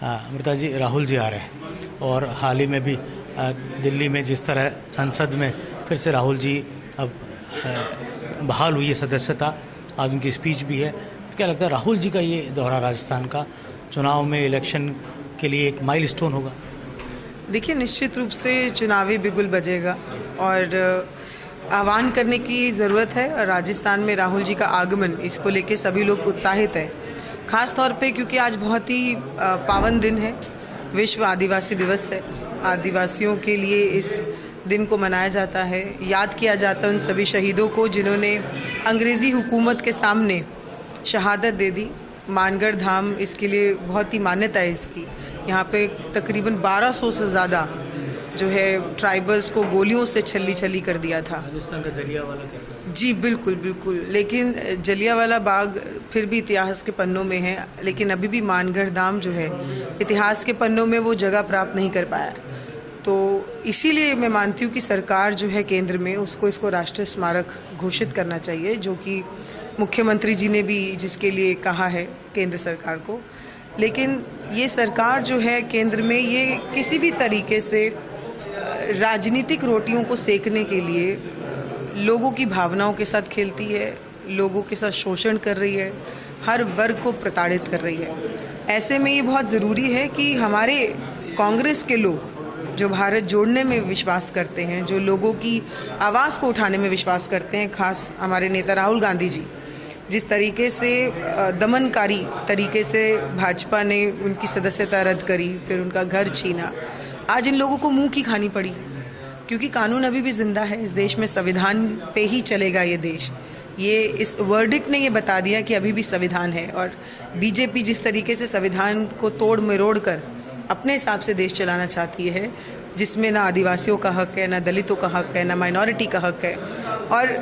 अमृता जी, राहुल जी आ रहे हैं और हाल ही में भी दिल्ली में जिस तरह संसद में फिर से राहुल जी अब बहाल हुई है सदस्यता, आज उनकी स्पीच भी है। तो क्या लगता है राहुल जी का ये दौरा राजस्थान का चुनाव में इलेक्शन के लिए एक माइलस्टोन होगा? देखिए, निश्चित रूप से चुनावी बिगुल बजेगा और आह्वान करने की ज़रूरत है। और राजस्थान में राहुल जी का आगमन, इसको लेके सभी लोग उत्साहित हैं, खास तौर पे क्योंकि आज बहुत ही पावन दिन है, विश्व आदिवासी दिवस है। आदिवासियों के लिए इस दिन को मनाया जाता है, याद किया जाता है उन सभी शहीदों को जिन्होंने अंग्रेज़ी हुकूमत के सामने शहादत दे दी। मानगढ़ धाम, इसके लिए बहुत ही मान्यता है इसकी। यहाँ पे तकरीबन 1200 से ज़्यादा जो है ट्राइबल्स को गोलियों से छली कर दिया था। राजस्थान का जलियांवाला क्या? जी बिल्कुल बिल्कुल, लेकिन जलियांवाला बाग फिर भी इतिहास के पन्नों में है, लेकिन अभी भी मानगढ़ धाम जो है इतिहास के पन्नों में वो जगह प्राप्त नहीं कर पाया। तो इसीलिए मैं मानती हूँ कि सरकार जो है केंद्र में, उसको इसको राष्ट्रीय स्मारक घोषित करना चाहिए, जो कि मुख्यमंत्री जी ने भी जिसके लिए कहा है केंद्र सरकार को। लेकिन ये सरकार जो है केंद्र में, ये किसी भी तरीके से राजनीतिक रोटियों को सेकने के लिए लोगों की भावनाओं के साथ खेलती है, लोगों के साथ शोषण कर रही है, हर वर्ग को प्रताड़ित कर रही है। ऐसे में ये बहुत ज़रूरी है कि हमारे कांग्रेस के लोग जो भारत जोड़ने में विश्वास करते हैं, जो लोगों की आवाज़ को उठाने में विश्वास करते हैं, खास हमारे नेता राहुल गांधी जी जिस तरीके से दमनकारी तरीके से भाजपा ने उनकी सदस्यता रद्द करी, फिर उनका घर छीना, आज इन लोगों को मुंह की खानी पड़ी, क्योंकि कानून अभी भी जिंदा है इस देश में, संविधान पे ही चलेगा ये देश। ये इस वर्डिक्ट ने ये बता दिया कि अभी भी संविधान है। और बीजेपी जिस तरीके से संविधान को तोड़ मरोड़ कर अपने हिसाब से देश चलाना चाहती है, जिसमें ना आदिवासियों का हक है, ना दलितों का हक है, ना माइनॉरिटी का हक है। और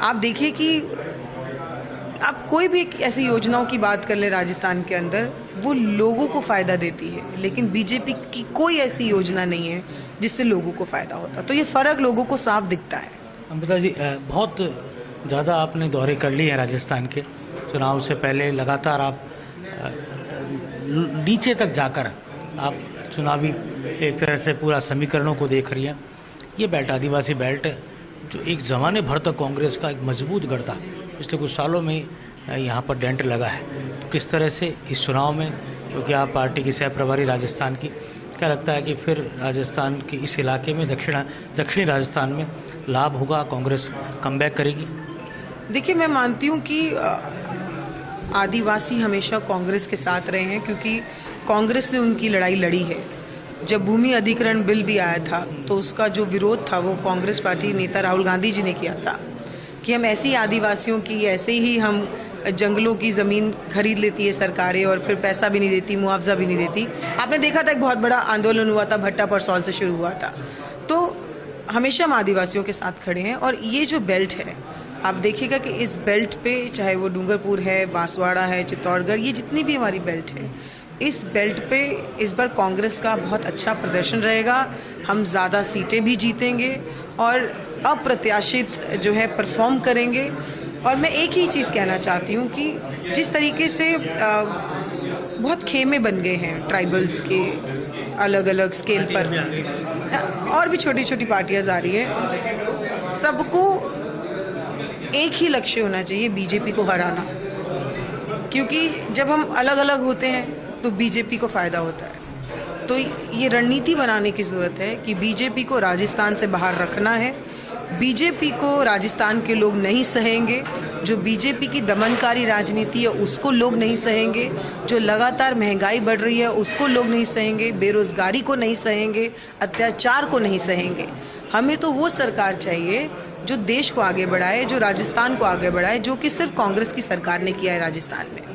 आप देखिए कि आप कोई भी ऐसी योजनाओं की बात कर ले राजस्थान के अंदर, वो लोगों को फ़ायदा देती है, लेकिन बीजेपी की कोई ऐसी योजना नहीं है जिससे लोगों को फ़ायदा होता। तो ये फ़र्क लोगों को साफ दिखता है। अमृता जी, बहुत ज़्यादा आपने दौरे कर लिए हैं राजस्थान के। चुनाव से पहले लगातार आप नीचे तक जाकर आप चुनावी एक तरह से पूरा समीकरणों को देख रही हैं। ये बेल्ट, आदिवासी बेल्ट, जो एक ज़माने भर तक कांग्रेस का एक मजबूत गढ़ था, पिछले कुछ सालों में यहाँ पर डेंट लगा है। तो किस तरह से इस चुनाव में, क्योंकि आप पार्टी की सह प्रभारी राजस्थान की, क्या लगता है कि फिर राजस्थान के इस इलाके में, दक्षिणी राजस्थान में लाभ होगा, कांग्रेस कमबैक करेगी? देखिए, मैं मानती हूँ कि आदिवासी हमेशा कांग्रेस के साथ रहे हैं, क्योंकि कांग्रेस ने उनकी लड़ाई लड़ी है। जब भूमि अधिग्रहण बिल भी आया था तो उसका जो विरोध था वो कांग्रेस पार्टी नेता राहुल गांधी जी ने किया था कि हम ऐसे ही आदिवासियों की, ऐसे ही हम जंगलों की ज़मीन खरीद लेती है सरकारें और फिर पैसा भी नहीं देती, मुआवजा भी नहीं देती। आपने देखा था एक बहुत बड़ा आंदोलन हुआ था, भट्टा परसौल से शुरू हुआ था। तो हमेशा हम आदिवासियों के साथ खड़े हैं। और ये जो बेल्ट है, आप देखिएगा कि इस बेल्ट पे, चाहे वो डूंगरपुर है, बांसवाड़ा है, चित्तौड़गढ़, ये जितनी भी हमारी बेल्ट है, इस बेल्ट पे इस बार कांग्रेस का बहुत अच्छा प्रदर्शन रहेगा। हम ज़्यादा सीटें भी जीतेंगे और अप्रत्याशित जो है परफॉर्म करेंगे। और मैं एक ही चीज़ कहना चाहती हूँ कि जिस तरीके से बहुत खेमे बन गए हैं ट्राइबल्स के अलग अलग स्केल पर, और भी छोटी छोटी पार्टियाँ आ रही है, सबको एक ही लक्ष्य होना चाहिए, बीजेपी को हराना। क्योंकि जब हम अलग अलग होते हैं तो बीजेपी को फ़ायदा होता है। तो ये रणनीति बनाने की ज़रूरत है कि बीजेपी को राजस्थान से बाहर रखना है। बीजेपी को राजस्थान के लोग नहीं सहेंगे, जो बीजेपी की दमनकारी राजनीति है उसको लोग नहीं सहेंगे, जो लगातार महंगाई बढ़ रही है उसको लोग नहीं सहेंगे, बेरोजगारी को नहीं सहेंगे, अत्याचार को नहीं सहेंगे। हमें तो वो सरकार चाहिए जो देश को आगे बढ़ाए, जो राजस्थान को आगे बढ़ाए, जो कि सिर्फ कांग्रेस की सरकार ने किया है राजस्थान में।